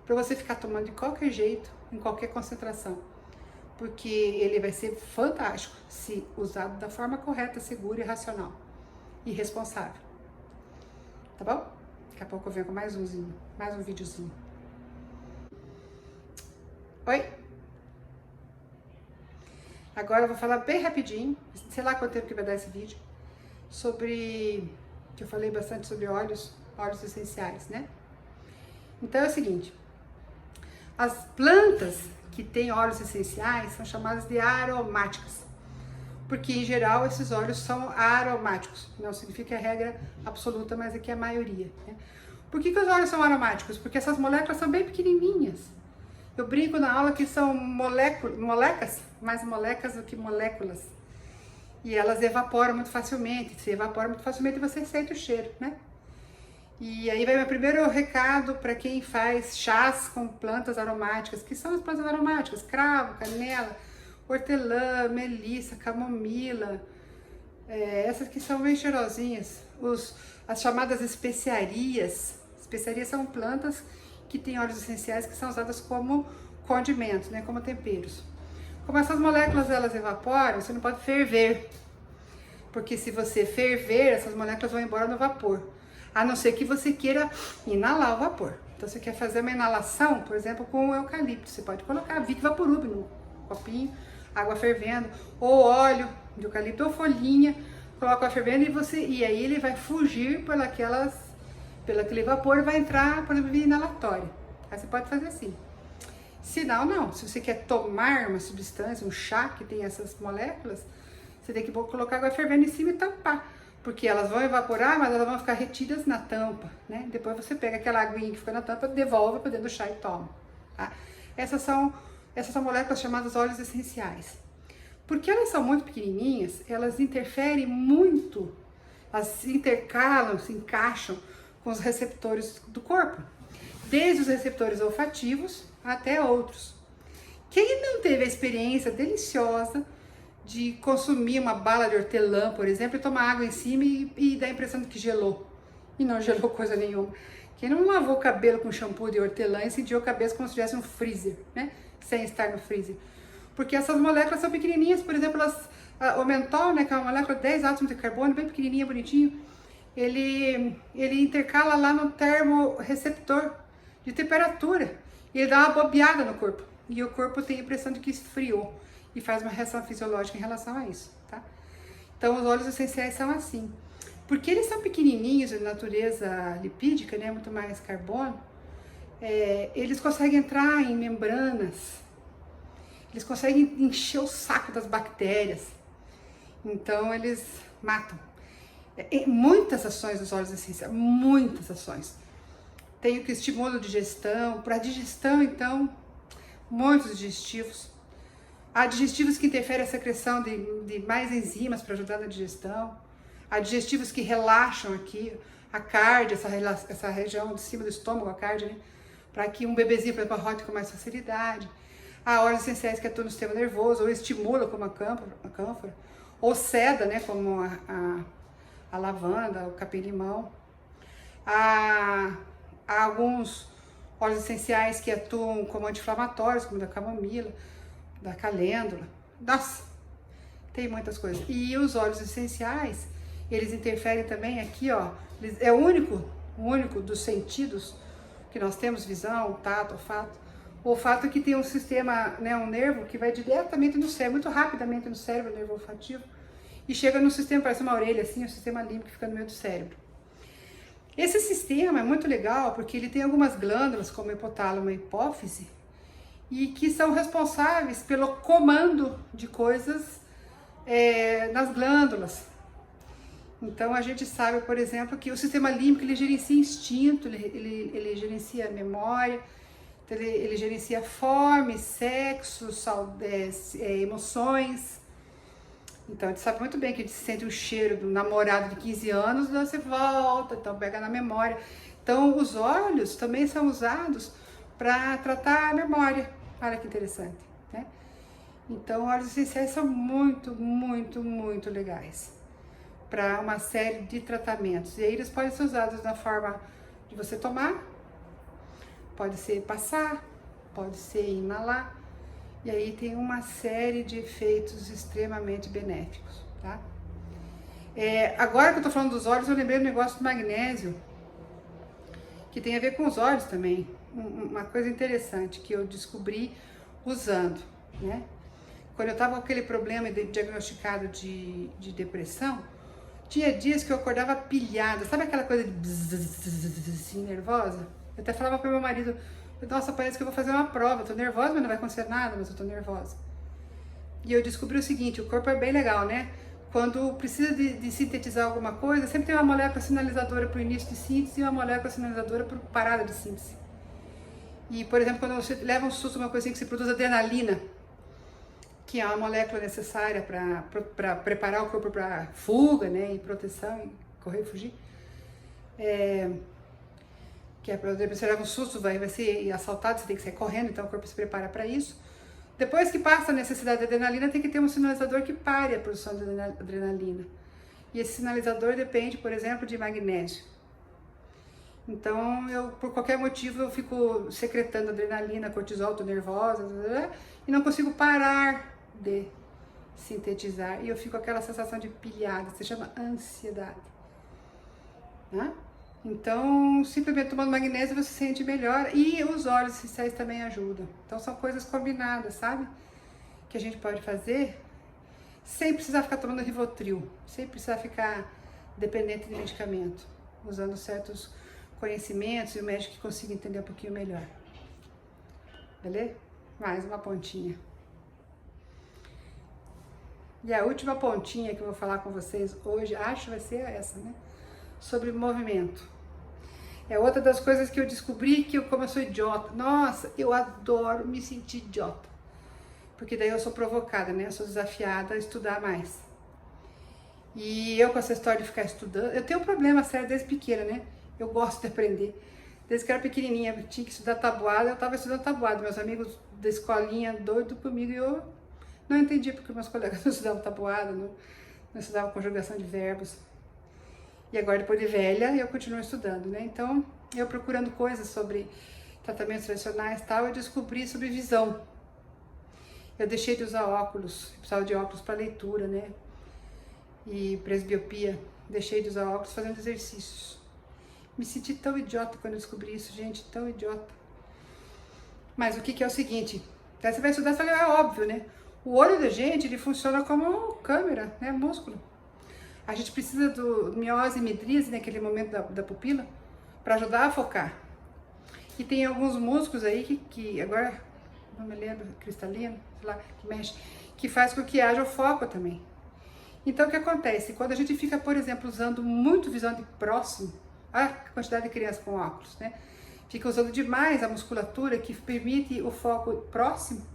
para você ficar tomando de qualquer jeito, em qualquer concentração. Porque ele vai ser fantástico se usado da forma correta, segura e racional. E responsável. Tá bom? Daqui a pouco eu venho com mais um videozinho. Oi? Agora eu vou falar bem rapidinho, sei lá quanto tempo que vai dar esse vídeo, sobre, que eu falei bastante sobre óleos essenciais, né? Então é o seguinte, as plantas que têm óleos essenciais são chamadas de aromáticas. porque em geral esses óleos são aromáticos. Não significa a regra absoluta, mas aqui é a maioria, né? Por que os óleos são aromáticos? Porque essas moléculas são bem pequenininhas. Eu brinco na aula que são moléculas, mais moléculas do que moléculas. E elas evaporam muito facilmente. Se evapora muito facilmente, você sente o cheiro, né? E aí vai meu primeiro recado para quem faz chás com plantas aromáticas, que são as plantas aromáticas: cravo, canela, hortelã, melissa, camomila, essas que são bem cheirosinhas. As chamadas especiarias. Especiarias são plantas que têm óleos essenciais que são usadas como condimentos, né, como temperos. Como essas moléculas elas evaporam, você não pode ferver, porque se você ferver, essas moléculas vão embora no vapor, a não ser que você queira inalar o vapor. Então você quer fazer uma inalação, por exemplo, com o eucalipto, você pode colocar Vic Vaporub no copinho, água fervendo, ou óleo de eucalipto ou folhinha, coloca a fervendo e aí ele vai fugir pelo aquele vapor e vai entrar por exemplo, via inalatória. Aí você pode fazer assim. Se não, se você quer tomar uma substância, um chá que tem essas moléculas, você tem que colocar água fervendo em cima e tampar, porque elas vão evaporar, mas elas vão ficar retidas na tampa, né? Depois você pega aquela aguinha que fica na tampa, devolve para dentro do chá e toma, tá? Essas são moléculas chamadas óleos essenciais. Porque elas são muito pequenininhas, elas interferem muito, elas se intercalam, se encaixam com os receptores do corpo, desde os receptores olfativos até outros. Quem não teve a experiência deliciosa de consumir uma bala de hortelã, por exemplo, e tomar água em cima e dar a impressão de que gelou, e não gelou coisa nenhuma? Quem não lavou o cabelo com shampoo de hortelã e sentiu a cabeça como se tivesse um freezer, né? Sem estar no freezer. Porque essas moléculas são pequenininhas, por exemplo, o mentol, né, que é uma molécula de 10 átomos de carbono, bem pequenininha, bonitinho, ele intercala lá no termorreceptor de temperatura, e ele dá uma bobeada no corpo, e o corpo tem a impressão de que esfriou, e faz uma reação fisiológica em relação a isso, tá? Então os óleos essenciais são assim. Porque eles são pequenininhos, de natureza lipídica, né, muito mais carbono, eles conseguem entrar em membranas, eles conseguem encher o saco das bactérias, então eles matam. Muitas ações dos óleos essenciais, muitas ações. Tem o que estimula a digestão, para a digestão então, muitos digestivos. Há digestivos que interferem a secreção de mais enzimas para ajudar na digestão. Há digestivos que relaxam aqui, a cardia, essa região de cima do estômago, a cardia, né? Para que um bebezinho, por exemplo, arrote com mais facilidade. Há óleos essenciais que atuam no sistema nervoso, ou estimula, como a cânfora, ou seda, né, como a lavanda, o capim-limão. Há alguns óleos essenciais que atuam como anti-inflamatórios, como da camomila, da calêndula. Nossa, tem muitas coisas. E os óleos essenciais, eles interferem também aqui, ó. É o único dos sentidos que nós temos, visão, tato, olfato. O olfato que tem um sistema, né, um nervo que vai diretamente no cérebro, muito rapidamente no cérebro, o nervo olfativo, e chega no sistema, parece uma orelha assim, o sistema límbico que fica no meio do cérebro. Esse sistema é muito legal porque ele tem algumas glândulas, como o hipotálamo e a hipófise, e que são responsáveis pelo comando de coisas nas glândulas. Então a gente sabe, por exemplo, que o sistema límbico ele gerencia instinto, ele gerencia memória, ele gerencia fome, sexo, emoções. Então a gente sabe muito bem que a gente sente o cheiro do namorado de 15 anos, daí você volta, então pega na memória. Então os óleos também são usados para tratar a memória. Olha que interessante, né? Então óleos essenciais são muito, muito, muito legais para uma série de tratamentos. E aí eles podem ser usados na forma de você tomar, pode ser passar, pode ser inalar, e aí tem uma série de efeitos extremamente benéficos, tá? Agora que eu tô falando dos óleos, eu lembrei do negócio do magnésio, que tem a ver com os óleos também. Uma coisa interessante que eu descobri usando, né? Quando eu tava com aquele problema diagnosticado de depressão, tinha dias que eu acordava pilhada, sabe aquela coisa de assim, nervosa? Eu até falava pro meu marido, nossa, parece que eu vou fazer uma prova, eu tô nervosa, mas não vai acontecer nada, mas eu tô nervosa. E eu descobri o seguinte, o corpo é bem legal, né? Quando precisa de sintetizar alguma coisa, sempre tem uma molécula sinalizadora para o início de síntese e uma molécula sinalizadora para parada de síntese. E, por exemplo, quando você leva um susto, uma coisa assim, que se produz adrenalina, que é uma molécula necessária para preparar o corpo para fuga, né, e proteção, e correr e fugir, que é para você levar um susto, vai ser assaltado, você tem que sair correndo, então o corpo se prepara para isso. Depois que passa a necessidade de adrenalina, tem que ter um sinalizador que pare a produção de adrenalina. E esse sinalizador depende, por exemplo, de magnésio. Então, por qualquer motivo, eu fico secretando adrenalina, cortisol, tô nervosa, e não consigo parar de sintetizar. E eu fico com aquela sensação de pilhada, se chama ansiedade. Né? Então, simplesmente tomando magnésio você se sente melhor e os óleos essenciais também ajudam. Então, são coisas combinadas, sabe? Que a gente pode fazer sem precisar ficar tomando Rivotril, sem precisar ficar dependente de medicamento, usando certos conhecimentos e o médico que consiga entender um pouquinho melhor. Beleza? Mais uma pontinha. E a última pontinha que eu vou falar com vocês hoje, acho que vai ser essa, né? Sobre movimento. É outra das coisas que eu descobri que como eu sou idiota. Nossa, eu adoro me sentir idiota. Porque daí eu sou provocada, né? Eu sou desafiada a estudar mais. E eu com essa história de ficar estudando, eu tenho um problema sério desde pequena, né? Eu gosto de aprender. Desde que eu era pequenininha, eu tinha que estudar tabuada, eu estava estudando tabuada. Meus amigos da escolinha doido comigo e eu não entendia porque meus colegas não estudavam tabuada, não estudavam conjugação de verbos. E agora, depois de velha, eu continuo estudando, né? Então, eu procurando coisas sobre tratamentos tradicionais e tal, eu descobri sobre visão. Eu deixei de usar óculos, eu precisava de óculos para leitura, né? E presbiopia. Deixei de usar óculos fazendo exercícios. Me senti tão idiota quando eu descobri isso, gente, tão idiota. Mas o que é o seguinte, daí você vai estudar, você vai é óbvio, né? O olho da gente, ele funciona como câmera, né? Músculo. A gente precisa do miose e midríase, naquele momento da pupila, para ajudar a focar. E tem alguns músculos aí que agora, não me lembro, cristalino, sei lá, que mexe, que faz com que haja o foco também. Então o que acontece? Quando a gente fica, por exemplo, usando muito visão de próximo, a quantidade de crianças com óculos, né? Fica usando demais a musculatura que permite o foco próximo,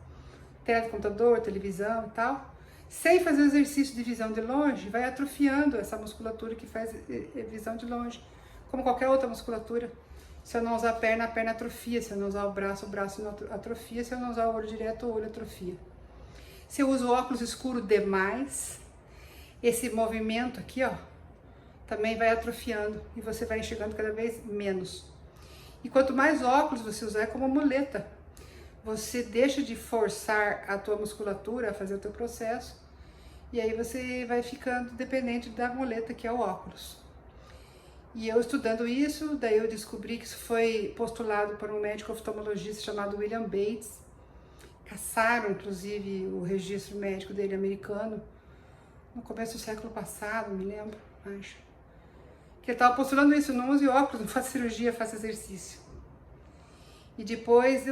tela de computador, televisão e tal, sem fazer o exercício de visão de longe, vai atrofiando essa musculatura que faz visão de longe, como qualquer outra musculatura. Se eu não usar a perna atrofia, se eu não usar o braço não atrofia, se eu não usar o olho direto, o olho atrofia. Se eu uso óculos escuro demais, esse movimento aqui, ó, também vai atrofiando e você vai enxergando cada vez menos. E quanto mais óculos você usar, é como muleta. Você deixa de forçar a tua musculatura a fazer o teu processo e aí você vai ficando dependente da muleta que é o óculos. E eu estudando isso, daí eu descobri que isso foi postulado por um médico oftalmologista chamado William Bates. Caçaram, inclusive, o registro médico dele americano no começo do século passado, me lembro, acho. Que ele estava postulando isso, não use óculos, não faça cirurgia, faça exercício. E depois,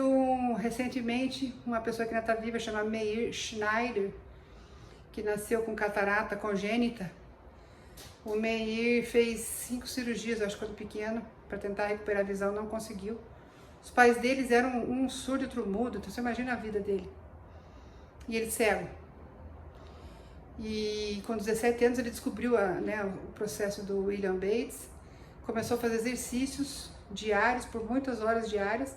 recentemente, uma pessoa que ainda está viva, chama Meir Schneider, que nasceu com catarata congênita. O Meir fez 5 cirurgias, acho que quando pequeno, para tentar recuperar a visão, não conseguiu. Os pais deles eram um surdo e outro mudo, então você imagina a vida dele. E ele cego. E com 17 anos ele descobriu o processo do William Bates, começou a fazer exercícios diários, por muitas horas diárias,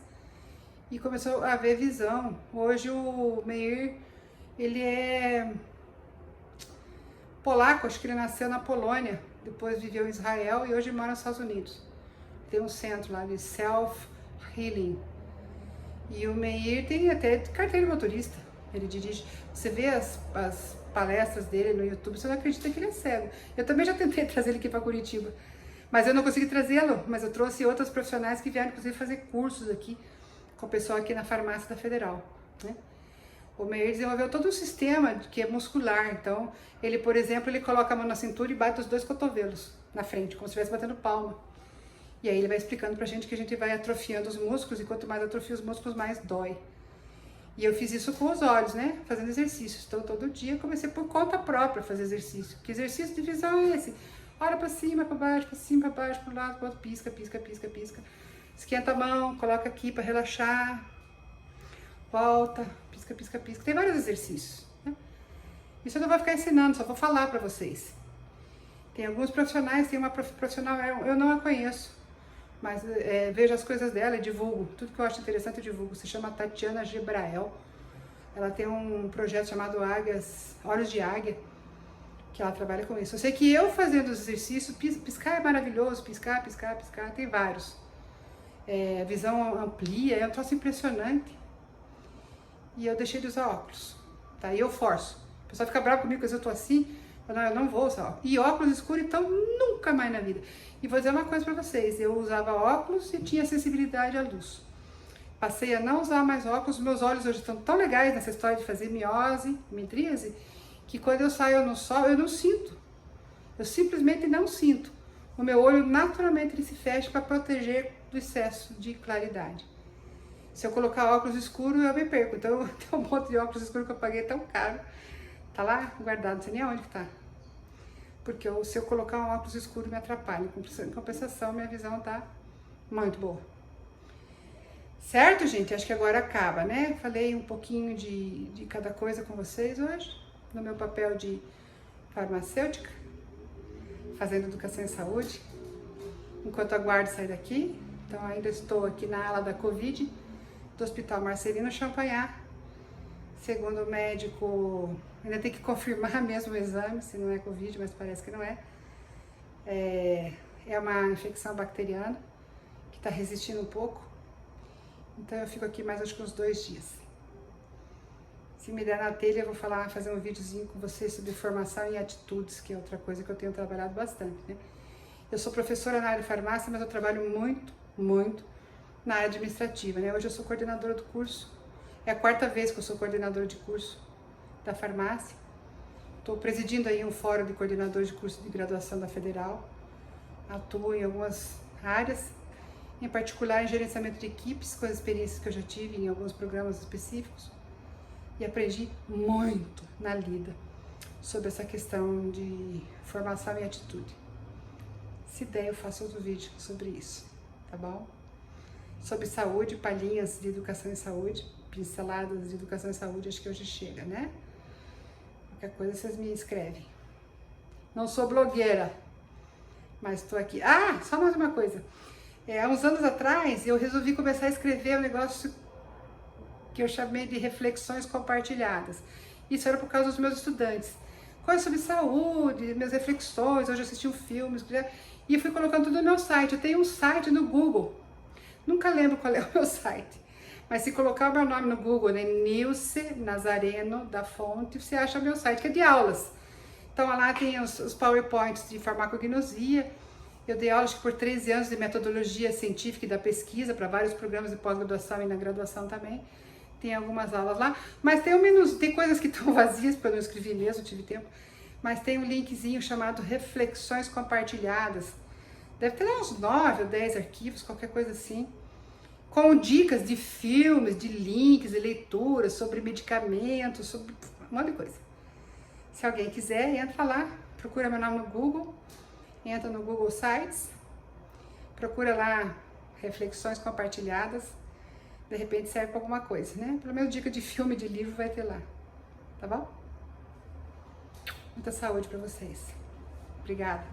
e começou a ver visão. Hoje o Meir, ele é polaco, acho que ele nasceu na Polônia, depois viveu em Israel e hoje mora nos Estados Unidos. Tem um centro lá de self-healing. E o Meir tem até carteira de motorista, ele dirige. Você vê as palestras dele no YouTube, você não acredita que ele é cego. Eu também já tentei trazer ele aqui para Curitiba, mas eu não consegui trazê-lo, mas eu trouxe outros profissionais que vieram, inclusive, fazer cursos aqui com o pessoal aqui na farmácia da Federal, né? O Meir desenvolveu todo um sistema que é muscular, então, ele, por exemplo, ele coloca a mão na cintura e bate os 2 cotovelos na frente, como se estivesse batendo palma. E aí ele vai explicando pra gente que a gente vai atrofiando os músculos, e quanto mais atrofia os músculos, mais dói. E eu fiz isso com os olhos, né? Fazendo exercícios. Então, todo dia comecei por conta própria a fazer exercício. Que exercício de visão é esse? Olha pra cima, pra baixo, pra cima, pra baixo, pro lado, pro outro, pisca, pisca, pisca, pisca. Esquenta a mão, coloca aqui pra relaxar. Volta, pisca, pisca, pisca. Tem vários exercícios, né? Isso eu não vou ficar ensinando, só vou falar pra vocês. Tem alguns profissionais, tem uma profissional, eu não a conheço. Mas vejo as coisas dela e divulgo. Tudo que eu acho interessante eu divulgo. Se chama Tatiana Gebrael. Ela tem um projeto chamado Olhos de Águia, que ela trabalha com isso. Eu sei que eu fazendo os exercícios, piscar é maravilhoso, piscar, piscar, piscar, tem vários. A visão amplia, é um troço impressionante. E eu deixei de usar óculos, tá? E eu forço. O pessoal fica bravo comigo, porque eu tô assim, eu não vou usar óculos. E óculos escuros, então, nunca mais na vida. E vou dizer uma coisa pra vocês, eu usava óculos e tinha sensibilidade à luz. Passei a não usar mais óculos, meus olhos hoje estão tão legais nessa história de fazer miose, midríase, que quando eu saio no sol, eu não sinto. Eu simplesmente não sinto. O meu olho, naturalmente, ele se fecha para proteger do excesso de claridade. Se eu colocar óculos escuros, eu me perco. Então, tem um monte de óculos escuros que eu paguei tão caro. Tá lá guardado, não sei nem onde que tá. Porque se eu colocar um óculos escuro, me atrapalha. Em compensação, minha visão tá muito boa. Certo, gente? Acho que agora acaba, né? Falei um pouquinho de cada coisa com vocês hoje, no meu papel de farmacêutica, fazendo educação em saúde, enquanto aguardo sair daqui. Então, ainda estou aqui na ala da Covid, do Hospital Marcelino Champagnat. Segundo o médico, ainda tem que confirmar mesmo o exame, se não é Covid, mas parece que não é. É uma infecção bacteriana que está resistindo um pouco. Então eu fico aqui mais acho que uns 2 dias. Se me der na telha, eu vou fazer um videozinho com vocês sobre formação em atitudes, que é outra coisa que eu tenho trabalhado bastante, né? Eu sou professora na área de farmácia, mas eu trabalho muito, muito na área administrativa, né? Hoje eu sou coordenadora do curso. É a 4ª vez que eu sou coordenadora de curso da farmácia. Estou presidindo aí um fórum de coordenadores de curso de graduação da Federal. Atuo em algumas áreas, em particular em gerenciamento de equipes, com as experiências que eu já tive em alguns programas específicos. E aprendi muito na lida sobre essa questão de formação e atitude. Se der, eu faço outro vídeo sobre isso, tá bom? Sobre saúde, palhinhas de educação em saúde, pinceladas de educação em saúde, acho que hoje chega, né? Qualquer coisa vocês me escrevem. Não sou blogueira, mas estou aqui. Ah, só mais uma coisa. Há uns anos atrás, eu resolvi começar a escrever um negócio que eu chamei de reflexões compartilhadas. Isso era por causa dos meus estudantes. Coisas sobre saúde, minhas reflexões, hoje eu assisti um filme, e eu fui colocando tudo no meu site. Eu tenho um site no Google. Nunca lembro qual é o meu site. Mas se colocar o meu nome no Google, né, Nilce Nazareno da Fonte, você acha meu site, que é de aulas. Então lá tem os PowerPoints de farmacognosia. Eu dei aulas por 13 anos de metodologia científica e da pesquisa para vários programas de pós-graduação e na graduação também. Tem algumas aulas lá, mas tem coisas que estão vazias, porque eu não escrevi mesmo, tive tempo. Mas tem um linkzinho chamado Reflexões Compartilhadas. Deve ter lá uns 9 ou 10 arquivos, qualquer coisa assim. Com dicas de filmes, de links, de leituras, sobre medicamentos, sobre um monte de coisa. Se alguém quiser, entra lá, procura meu nome no Google, entra no Google Sites, procura lá Reflexões Compartilhadas, de repente serve para alguma coisa, né? Pelo menos dica de filme, de livro vai ter lá, tá bom? Muita saúde para vocês. Obrigada.